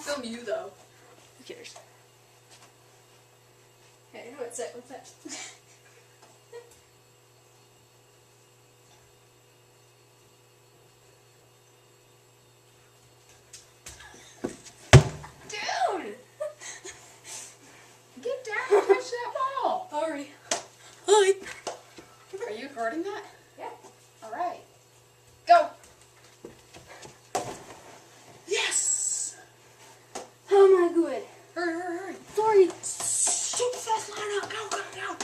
film you though. Who cares? Hey, what's that? What's that? Dude! Get down and touch that ball. Sorry. Hi. Are you recording that? Yeah. Alright. Go! Yes! Oh my god. Hurry, hurry, hurry. Sorry. Super fast line up. Go, go, go.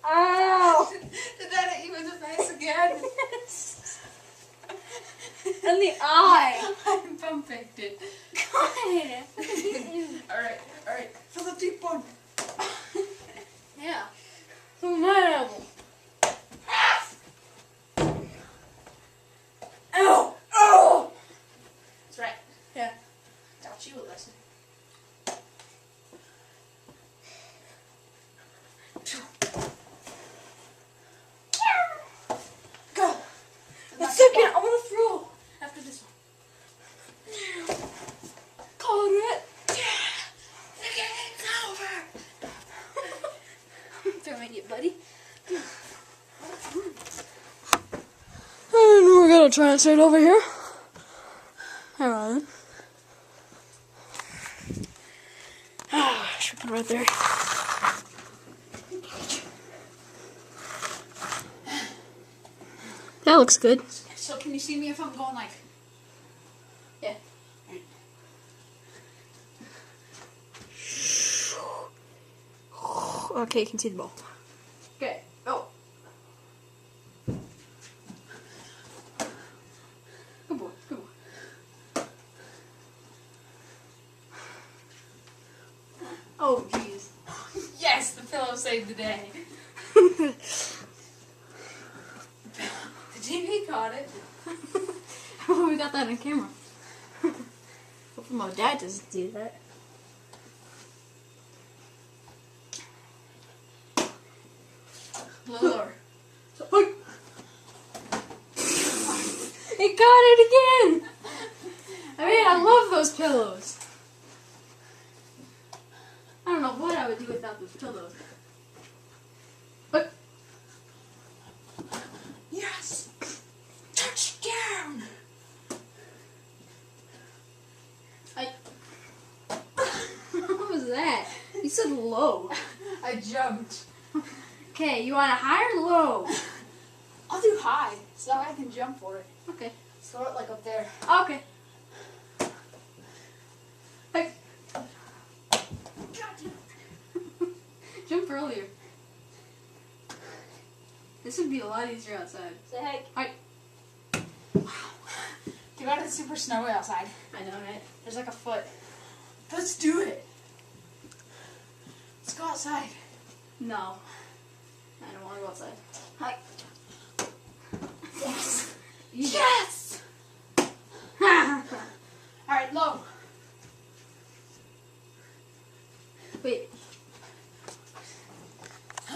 Ow! Did that hit you in the face again? In the eye. I bump faked it. God. Alright, alright. For the deep one. Yeah. So my Ow! Ow! That's right. Yeah. Taught you a lesson. Go! A second, I want to throw. After this one. Call it. The game's over! I'm throwing it, buddy. And we're gonna translate over here. Alright. Should put it right there. That looks good. So can you see me if I'm going like... Yeah. Okay, you can see the ball. Okay, go. Good boy, good boy. Oh, jeez. Yes, the pillow saved the day. The TV caught it. We got that on camera. Hopefully my dad doesn't do that. Lower. It got it again! I mean, I love those pillows. I don't know what I would do without those pillows. But Yes! Touchdown! what was that? You said low. I jumped. Okay, you want a high or low? I'll do high, so I can jump for it. Okay. Throw it like up there. Okay. Hey. Jump earlier. This would be a lot easier outside. Say hey. Hi. Get out, it's super snowy outside. I know, right? There's like a foot. Let's do it. Let's go outside. No. I don't want to go outside. Hi. Yes! Easy. Yes! Alright, low. Wait.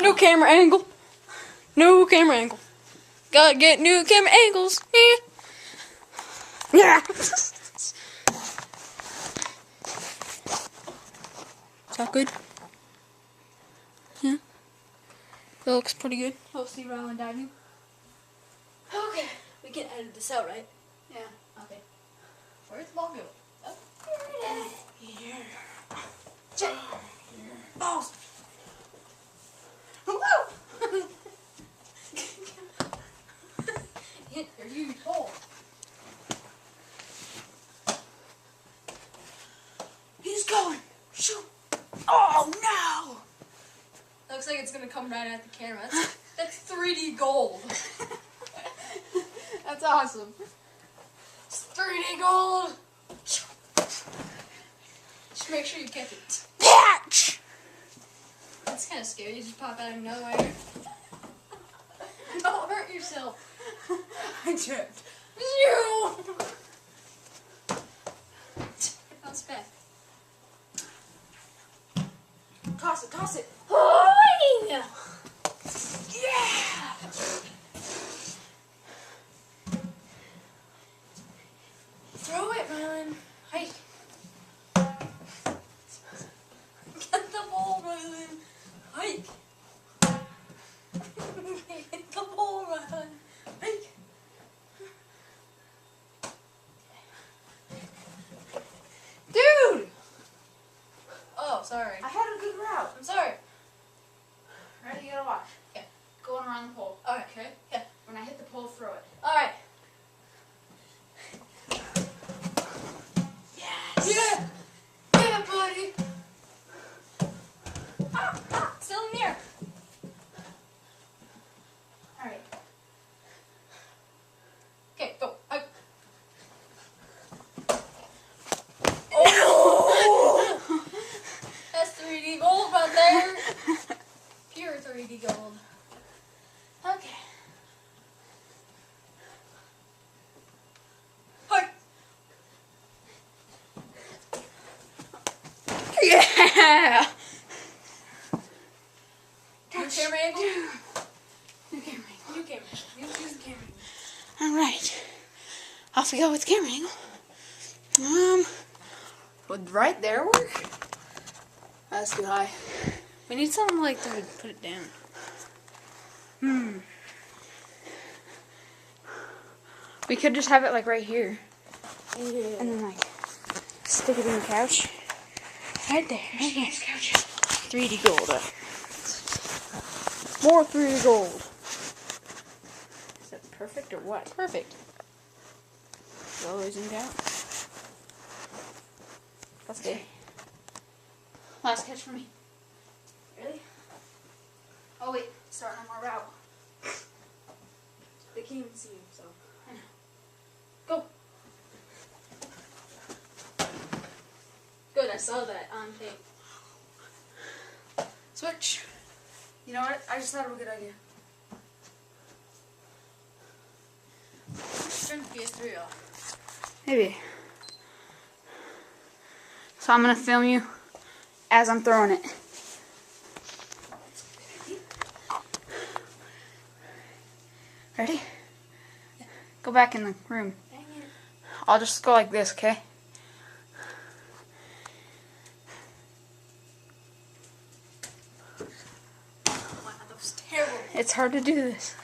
New camera angle. New camera angle. Gotta get new camera angles. Yeah. Is that good? Yeah. That looks pretty good. Oh, Steve Island diving. Okay. We can edit this out, right? Yeah. Okay. Where's the ball go? Oh, here it is. Here. Check. Balls. Woo! Hit your huge hole. He's going. Shoot. Oh no! Looks like it's gonna come right at the camera. That's 3D gold. That's awesome. It's 3D gold. Just make sure you catch it. Catch! That's kind of scary. You just pop out of nowhere. Don't hurt yourself. I tripped. You. Bounce back. Toss it, toss it. Hoi! Yeah! sorry. I had a good route. I'm sorry. Ready? You gotta watch. Okay. Going around the pole. Alright. Okay? Yeah. When I hit the pole, throw it. Alright. Yes! Yeah! Yeah, buddy! Still in the air. Alright. Okay, go. Oh! That's 3D gold right there. Pure 3D gold. Okay. Hi. Yeah! New camera angle? New camera angle. New camera. New camera angle. Alright. Off we go with camera angle. Would right there work? That's too high. We need something like that would put it down. We could just have it like right here. Yeah. And then like stick it in the couch. Right there. Right there. Couch. 3D gold. More 3D gold. Is that perfect or what? Perfect. Always in doubt. Let's go. Last catch for me. Really? Oh wait, starting on my route. They can't even see you, so I know. Go. Good, I saw that on tape. Switch. You know what? I just thought of a good idea. Turn the PS3 off. Maybe. So I'm gonna film you as I'm throwing it. Ready? Yeah. Go back in the room. Dang it. I'll just go like this, okay? Wow, that was terrible. It's hard to do this.